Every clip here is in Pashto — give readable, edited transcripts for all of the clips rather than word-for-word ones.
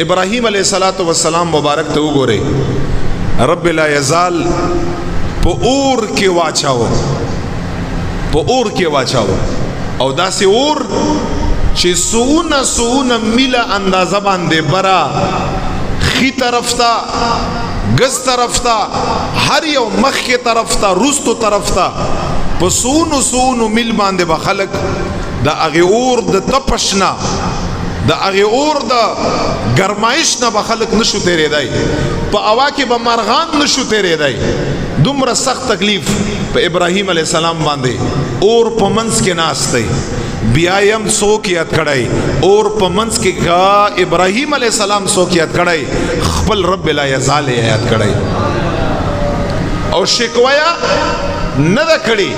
ابراهیم علیہ الصلوۃ والسلام مبارک ته وګورئ رب لا یزال په اور کې واچاو او داسې اور چې سونه میله اندازه باندې برا خي طرف ته گز طرف ته هر یو مخ کې طرف ته روستو طرف ته په سونو میل باندې به خلق د هغه اور د تپشنا د هغه اور د گرمایش نه به خلق نشو تیرېدای په هوا کې به مرغان نشو تیرېدای دومره سخت تکلیف په ابراهیم علیه السلام باندې اور په منځ کې ناست دی بیا یم څوک یاد کړی اور په منځ کې کا ابراهیم علیه السلام څوک یاد کړی خپل رب لا یزال یاد کړی او شکویا نه دا کړی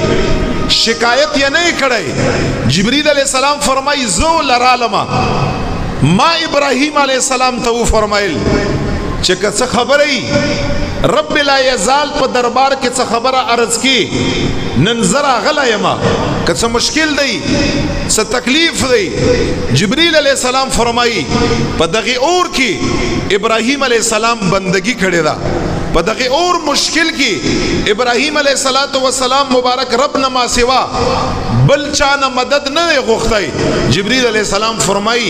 شکایت یې نه کړی جبرئیل علیہ السلام فرمای زو لرالما ما ابراهیم علیہ السلام ته فرمایل چې څه خبرې رب لا یزال په دربار کې څه خبره عرض کی ننظر غلا یما که څه مشکل دی څه تکلیف دی جبرئیل علیہ السلام فرمای په دغه اور کې ابراهیم علیہ السلام بندگی کړی دا په دغه اور مشکل کې ابراهیم علیہ السلام مبارک رب نما سوا بل چانه مدد نه غوښتای جبرئیل علیہ السلام فرمای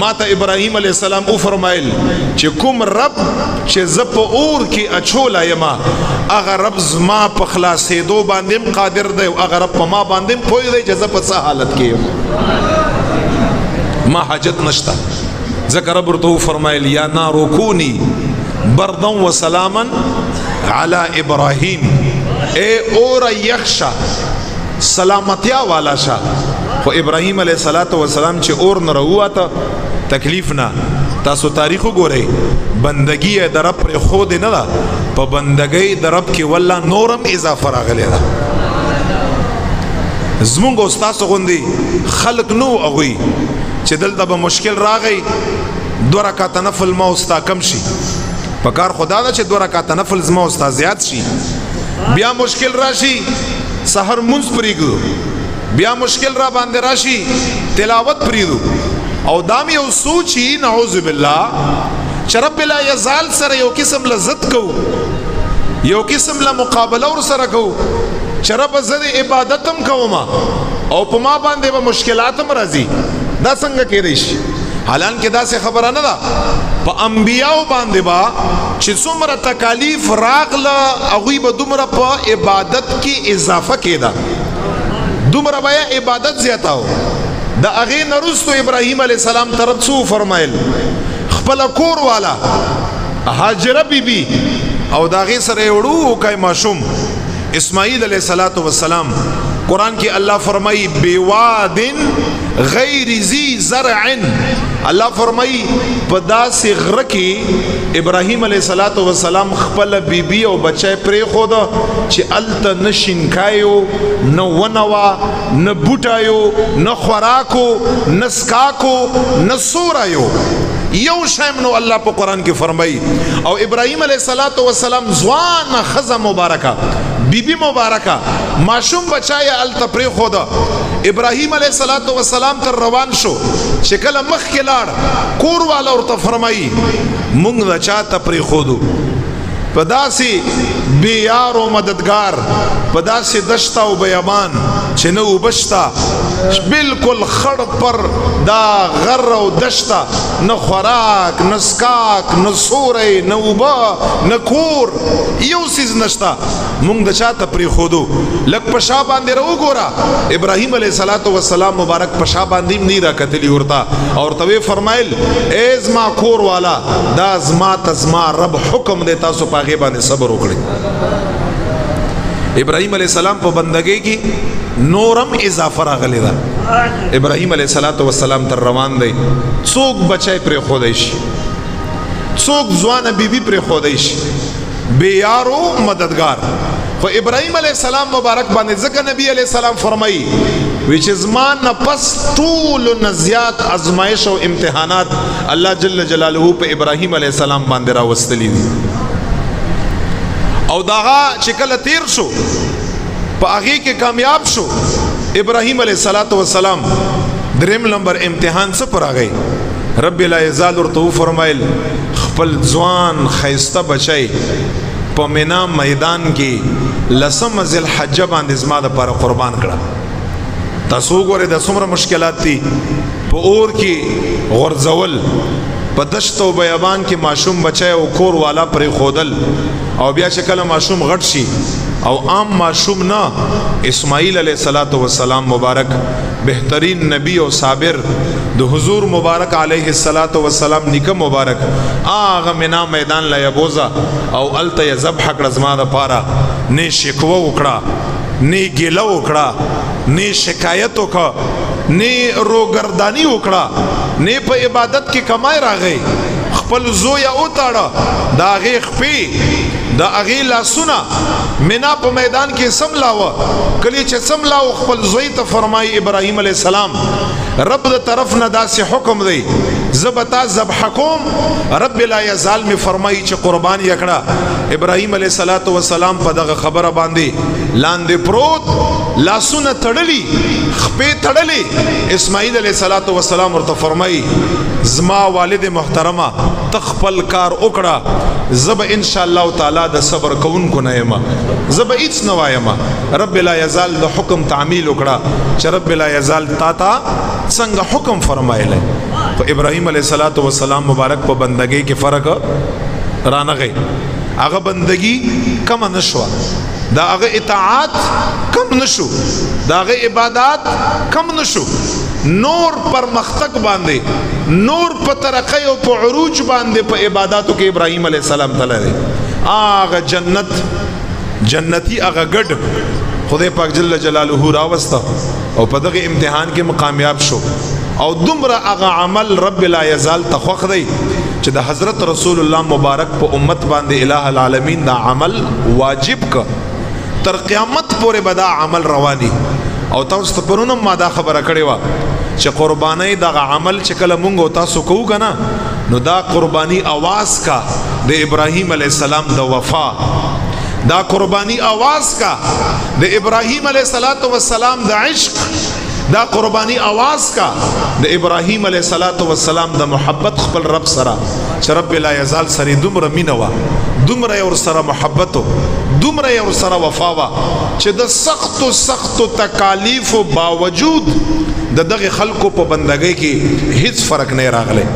ما ته ابراهیم علیہ السلام او فرمایل چې کوم رب چې زپ اور کې اچولا یما هغه رب زما په خلاصېدو باندې قادر دی او هغه رب په ما باندې پوي دی چې زپ په حالت کې ما حاجت نشتا ذکر رب ورته فرمایل یا نار کونی بردا و سلاما علی ابراهیم اے اور یخشا سلامتیا والا شا خو ابراهیم علیہ السلام چې اور نه راوته تکلیف نه تاسو تاریخ وګورئ بندگی د رب پر خود نه ده په بندګۍ د رب کې والله نورم اضافه راغلی ده زمونږ استاد غوندي خلق نو اغوي چې دلته به مشکل راغی 2 رکعات نفل ما استا کم شي پکار خدا دا چې 2 رکعات نفل زما استا زیات شي بیا مشکل راشي سحر منځ پریږدو بیا مشکل را باندې راشي تلاوت پریږدو او دام یو سوچي نعوذ بالله چې رب لا یزال سره یو قسم لذت کو یو قسم له مقابله ور سره کو چې رب زده عبادتم کوما او په ما باندې به مشکلاتم راځي دا څنګه کېدای شي حالانکه دا څه خبره نه ده په انبیاو باندې با چې څومره تکالیف راغله هغوی به دومره په عبادت کې اضافه کېده دومره به عبادت زیاتاو د هغې نه وروستو ابراهیم علیه السلام طرف څه فرمایل خپله کور والا هاجره بیبي او د هغې سره یې وړوکی ماشوم اسماعیل علیه السلام قرآن کی اللہ فرمائی بیواد غیر ذی زرع اللہ فرمائی پدا سے غرکی ابراہیم علیہ السلام خپل بی بی او بچے پری خود چی التا نشنکایو نہ ونوا نہ بوٹایو نہ خوراکو نہ سکاکو نہ سورایو یو شایم نو اللہ پا قرآن کی فرمائی او ابراہیم علیہ السلام زوان خزا مبارکہ بی بی مبارکہ معشوم بچایا التپری خود ابراہیم علیہ السلام تر روان شو شکل مخ کے لاڑ کور والا اور تفرمائی منگ دا چاہتا پری خودو پداسی بیار و مددگار پداسی دشتا و بیابان چنو بشتا بالکل خڑ پر دا غر و دشتا نہ خوراک نہ سکاک نہ سورے نہ اوبا نہ کور یو سیز نشتا مونږ د چاته پری خودو لک پشا باندې رو ګورا ابراهیم علیہ السلام مبارک پشا باندې نی را کتلی ورتا اور توی فرمایل ازما کور والا دا ازما تزما رب حکم دیتا سو پاغه باندې صبر وکړي ابراہیم علیہ السلام په بندګۍ کې نورم اضافه راغلی دا ابراہیم علیہ السلام تر روان دی څوک بچای پر خودای شي څوک ځوان بیبي پر خودای شي بیارو مددگار خو ابراہیم علیہ السلام مبارک باندې ځکه نبی علیہ السلام فرمایي which is man پس طول نزیات ازمائش او امتحانات الله جل جلاله په ابراہیم علیہ السلام باندې راوستلی دي او داغا چکل تیر شو پا آغی کے کامیاب شو ابراہیم علیہ السلام درم نمبر امتحان سے پر آگئی رب لا یزال ورته فرمایل خپل ځوان خیسته بچی په مینا میدان کې لسم ذل حج باندې زما د پر قربان کړه. تاسو ګوره د څومره مشکلات دي په اور کې غرزول، په دشت او بیابان کې معصوم بچی او کور والا پر خودل، او بیا چې کله معصوم غټ شي او عام معصوم نه، اسماعیل علیہ الصلوۃ والسلام مبارک بهترین نبی او صابر د حضور مبارک علیہ الصلوۃ والسلام نیکه مبارک آغه مینا میدان لا یبوزا او الته ذبح کړه زما د پاره، نه شکوه وکړه، نه ګیله وکړه، نه شکایت وکړه، نه روګردانی وکړه، نه په عبادت کې کمای راغی، خپل زویا او تاړه دا غي خپې دا اغي لاسونه مینا په میدان کې سملاوه. کلی چې سملاو خپل زوی ته فرمای ابراهیم علیہ السلام رب د طرف نه داسې حکم دی زبتا ذبح کوم. رب لا یزال می فرمای چې قربان یکړه. ابراهیم علیہ الصلوۃ والسلام په دغه خبره باندې لاندې پروت، لاسونه تړلی، خپې تړلی. اسماعیل علیہ الصلوۃ والسلام ورته فرمای زما والد محترمه تخپل کار وکړه، زب ان شاء الله تعالی د صبر کوونکو نه یم، زب هیڅ نه وایم. رب لا یزال د حکم تعمیل وکړه چې رب لا یزال تا څنګه حکم فرمایله. په ابراهیم علیہ الصلوۃ والسلام مبارک په بندګۍ کې فرق رانغی. هغه بندګي کم نشو، دا هغه اطاعت کم نشو، دا هغه عبادت کم نشو، نور پر مختق باندې، نور په ترقی او په عروج باندې په عبادتو کې ابراهیم علیہ السلام تعالی آغا جنتی آغا گڑ خدای پاک جل جلاله راوستا او په دغه امتحان کې کامیاب شو. او دومره آغا عمل رب لا یزال تخوخ دی چې د حضرت رسول الله مبارک په امت باندې الہ العالمین دا عمل واجب کا تر قیامت پورې بدا عمل رواني. او تاسو ته پرونم ما دا خبره کړې و چې قربانی دا عمل چې کله مونږ او تاسو کوو کنه نو دا قربانی आवाज کا د ابراهیم علیہ السلام د وفا، دا قربانی आवाज کا د ابراهیم علیہ الصلوۃ والسلام د عشق، دا قربانی आवाज کا د ابراهیم علیہ الصلوۃ والسلام د محبت خپل رب سره چې رب لا یزال سره دومره مینوا، دومره ور سره محبت، دومره ور سره وفا وا چې د سخت تکالیف باوجود د دغه خلکو په بندګۍ کې هیڅ فرق نه راغلی.